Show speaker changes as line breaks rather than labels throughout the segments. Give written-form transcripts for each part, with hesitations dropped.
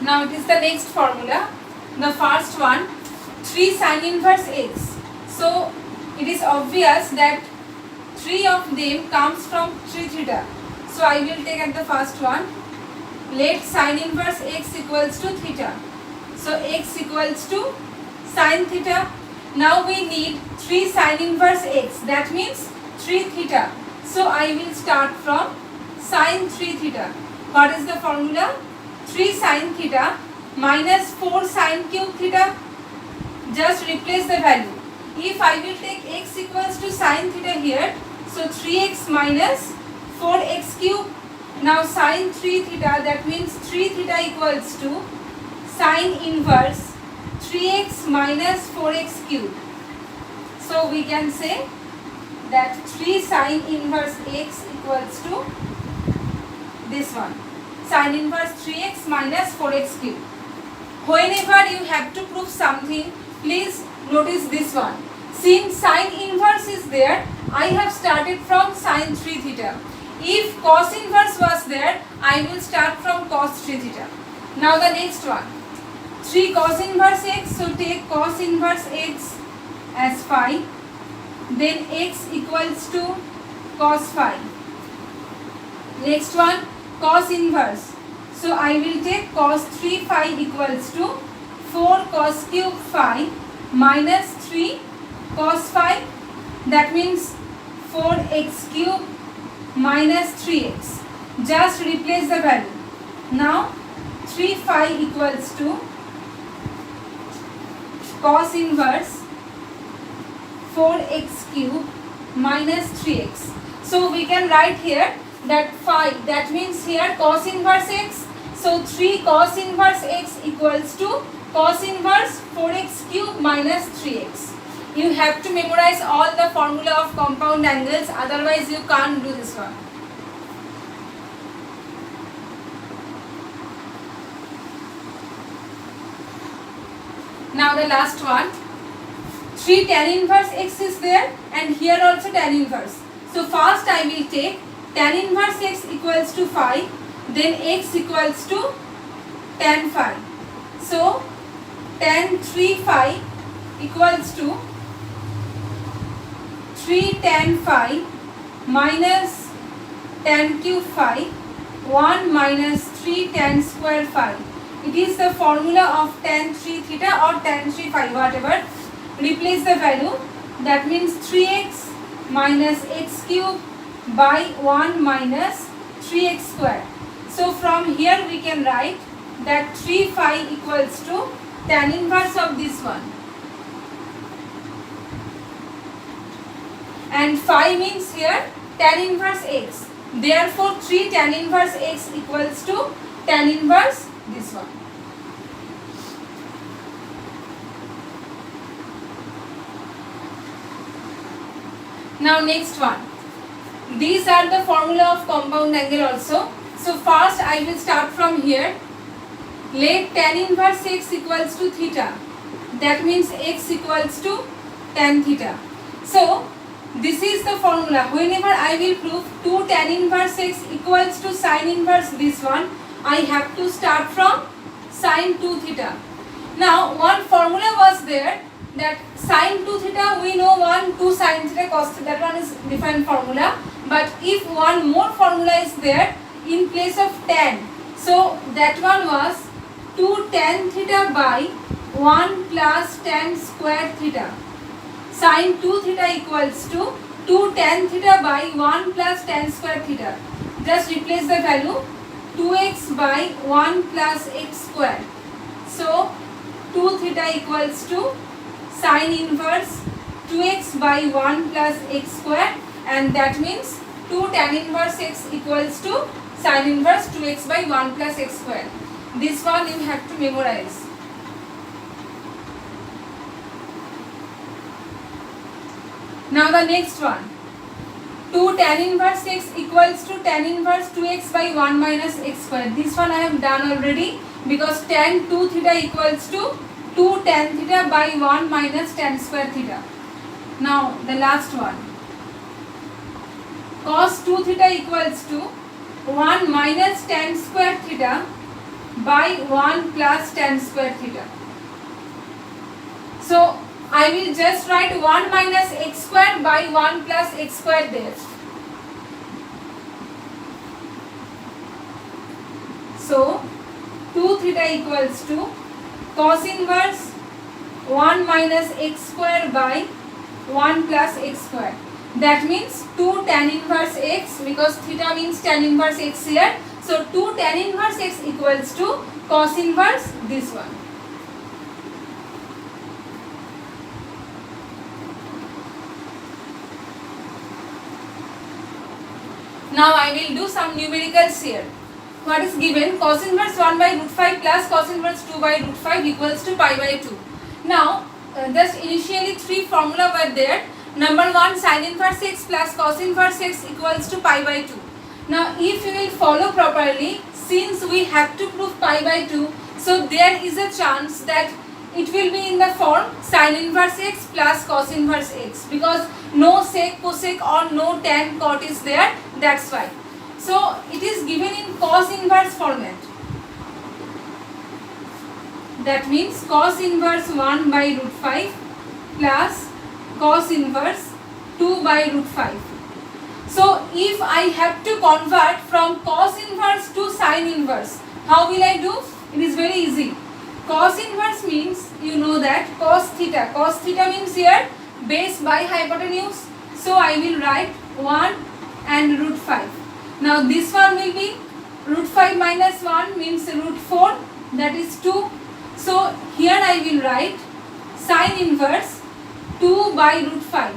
Now it is the next formula. The first one, 3 sin inverse x. So it is obvious that 3 of them comes from 3 theta. So I will take at the first one. Let sin inverse x equals to theta. So x equals to sin theta. Now we need 3 sin inverse x. That means 3 theta. So I will start from sin 3 theta. What is the formula? 3 sin theta minus 4 sin cube theta. Just replace the value. If I will take x equals to sin theta here, so 3x minus 4x cube. Now sin 3 theta, that means 3 theta equals to sin inverse 3x minus 4x cube. So we can say that 3 sin inverse x equals to this one. Sin inverse 3x minus 4x cube. Whenever you have to prove something, please notice this one. Since sin inverse is there, I have started from sin 3 theta. If cos inverse was there, I will start from cos 3 theta. Now the next one. 3 cos inverse x, so take cos inverse x as phi. Then x equals to cos phi. Next one, cos inverse. So I will take cos 3 phi equals to 4 cos cube phi minus 3 cos phi. That means 4x cube minus 3x. Just replace the value. Now 3 phi equals to cos inverse 4x cube minus 3x. So we can write here that phi, that means here cos inverse x. So 3 cos inverse x equals to cos inverse 4x cube minus 3x. You have to memorize all the formula of compound angles, otherwise you can't do this one. Now the last one. 3 tan inverse x is there and here also tan inverse. So first I will take tan inverse x equals to phi, then x equals to tan phi. So tan 3 phi equals to 3 tan phi minus tan cube phi 1 minus 3 tan square phi. It is the formula of tan 3 theta or tan 3 phi, whatever. Replace the value. That means 3x minus x cube by 1 minus 3x square. So from here we can write that 3 phi equals to tan inverse of this one. And phi means here tan inverse x. Therefore 3 tan inverse x equals to tan inverse this one. Now next one. These are the formula of compound angle also. So first I will start from here. Let tan inverse x equals to theta. That means x equals to tan theta. So this is the formula. Whenever I will prove 2 tan inverse x equals to sin inverse this one, I have to start from sin 2 theta. Now one formula was there, that sin 2 theta we know 1, 2 sin theta cos theta, that one is different formula. But if one more formula is there in place of tan, so that one was 2 tan theta by 1 plus tan square theta. Sin 2 theta equals to 2 tan theta by 1 plus tan square theta. Just replace the value. 2x by 1 plus x square. So 2 theta equals to sin inverse 2x by 1 plus x square, and that means 2 tan inverse x equals to sin inverse 2x by 1 plus x square. This one you have to memorize. Now the next one. 2 tan inverse x equals to tan inverse 2x by 1 minus x square. This one I have done already, because tan 2 theta equals to 2 tan theta by 1 minus tan square theta. Now the last one. Cos 2 theta equals to 1 minus tan square theta by 1 plus tan square theta. So I will just write 1 minus x square by 1 plus x square there. So 2 theta equals to cos inverse 1 minus x square by 1 plus x square. That means 2 tan inverse x, because theta means tan inverse x here. So 2 tan inverse x equals to cos inverse this one. Now I will do some numericals here. What is given? Cos inverse 1 by root 5 plus cos inverse 2 by root 5 equals to pi by 2. Now just initially three formula were there. Number 1, sin inverse x plus cos inverse x equals to pi by 2. Now if you will follow properly, since we have to prove pi by 2, so there is a chance that it will be in the form sin inverse x plus cos inverse x, because no sec, cosec or no tan, cot is there, that's why. So it is given in cos inverse format. That means cos inverse 1 by root 5 plus cos inverse 2 by root 5. So if I have to convert from cos inverse to sin inverse, how will I do? It is very easy. Cos inverse means, you know that cos theta. Cos theta means here base by hypotenuse. So I will write 1 and root 5. Now this one will be root 5 minus 1 means root 4, that is 2. So here I will write sin inverse 2 by root 5,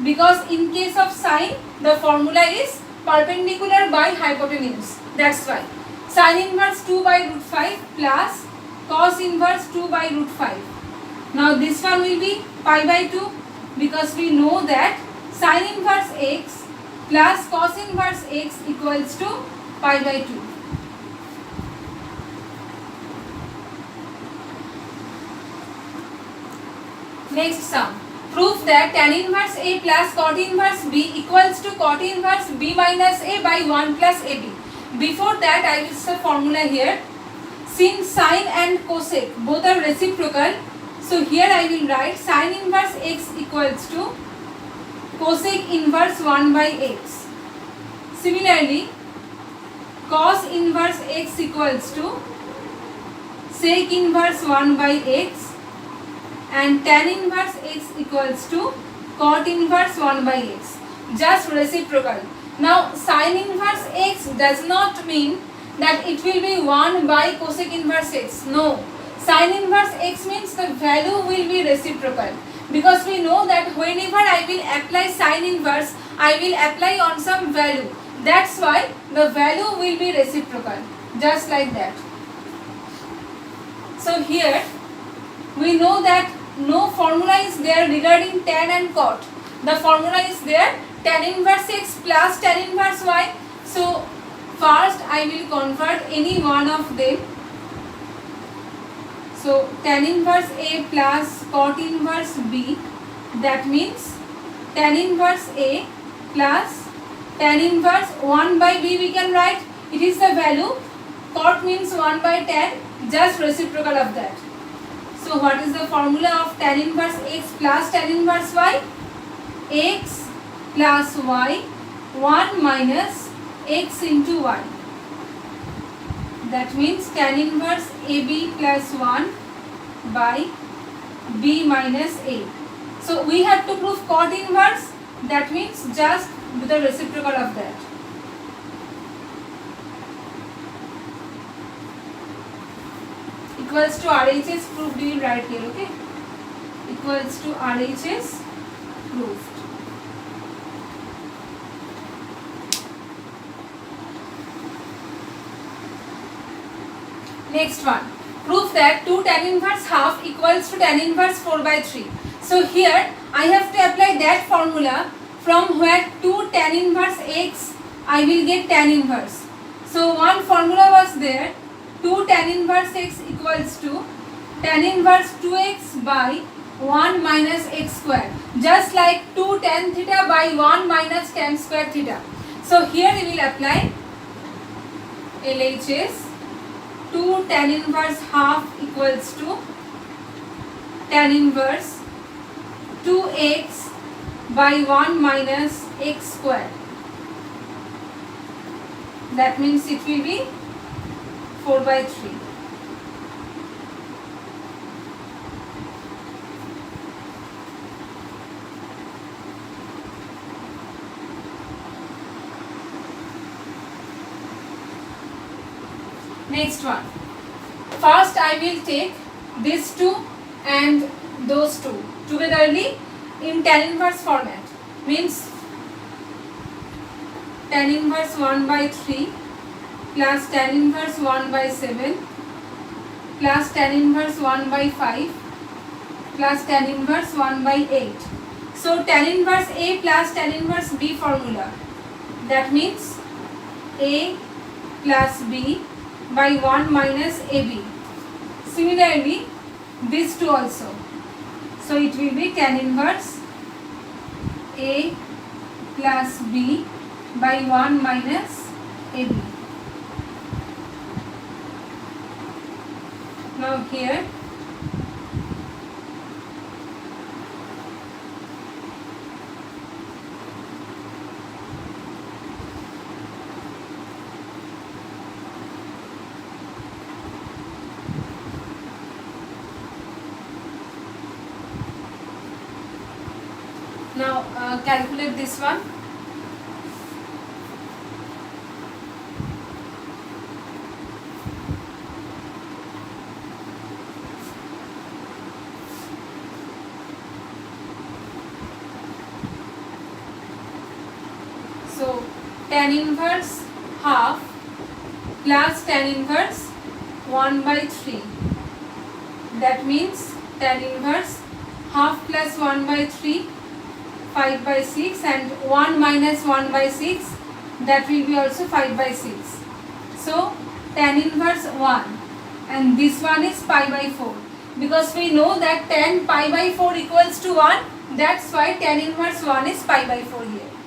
because in case of sine the formula is perpendicular by hypotenuse, that's why. Sin inverse 2 by root 5 plus cos inverse 2 by root 5. Now this one will be pi by 2, because we know that sin inverse x plus cos inverse x equals to pi by 2. Next sum. Prove that tan inverse A plus cot inverse B equals to cot inverse B minus A by 1 plus AB. Before that I will say formula here. Since sine and cosec both are reciprocal, so here I will write sin inverse x equals to cosec inverse 1 by x. Similarly, cos inverse x equals to sec inverse 1 by x, and tan inverse x equals to cot inverse 1 by x. Just reciprocal. Now sin inverse x does not mean that it will be 1 by cosec inverse x. No. Sin inverse x means the value will be reciprocal, because we know that whenever I will apply sin inverse, I will apply on some value. That's why the value will be reciprocal. Just like that. So here we know that no formula is there regarding tan and cot. The formula is there tan inverse x plus tan inverse y. So first I will convert any one of them. So tan inverse A plus cot inverse B, that means tan inverse A plus tan inverse 1 by B we can write. It is the value. Cot means 1 by tan, just reciprocal of that. So what is the formula of tan inverse x plus tan inverse y? X plus y 1 minus x into y. That means tan inverse AB plus 1 by B minus A. So we have to prove cot inverse, that means just the reciprocal of that. Equals to RHS proved, we will write here, okay? Equals to RHS proved. Next one. Prove that 2 tan inverse half equals to tan inverse 4 by 3. So here I have to apply that formula from where 2 tan inverse x I will get tan inverse. So one formula was there, 2 tan inverse x equals to tan inverse 2x by 1 minus x square. Just like 2 tan theta by 1 minus tan square theta. So here we will apply LHS 2 tan inverse half equals to tan inverse 2x by 1 minus x square. That means it will be 4 by 3. Next one. First I will take these two and those two togetherly in tan inverse format. Means tan inverse 1 by 3 plus tan inverse 1 by 7 plus tan inverse 1 by 5 plus tan inverse 1 by 8. So tan inverse A plus tan inverse B formula. That means A plus B by 1 minus AB. Similarly, these two also. So it will be tan inverse A plus B by 1 minus AB. Now here calculate this one. So tan inverse half plus tan inverse 1 by 3. That means tan inverse half plus 1 by 3, 5 by 6, and 1 minus 1 by 6, that will be also 5 by 6. So tan inverse 1 and this one is pi by 4. Because we know that tan pi by 4 equals to 1, that's why tan inverse 1 is pi by 4 here.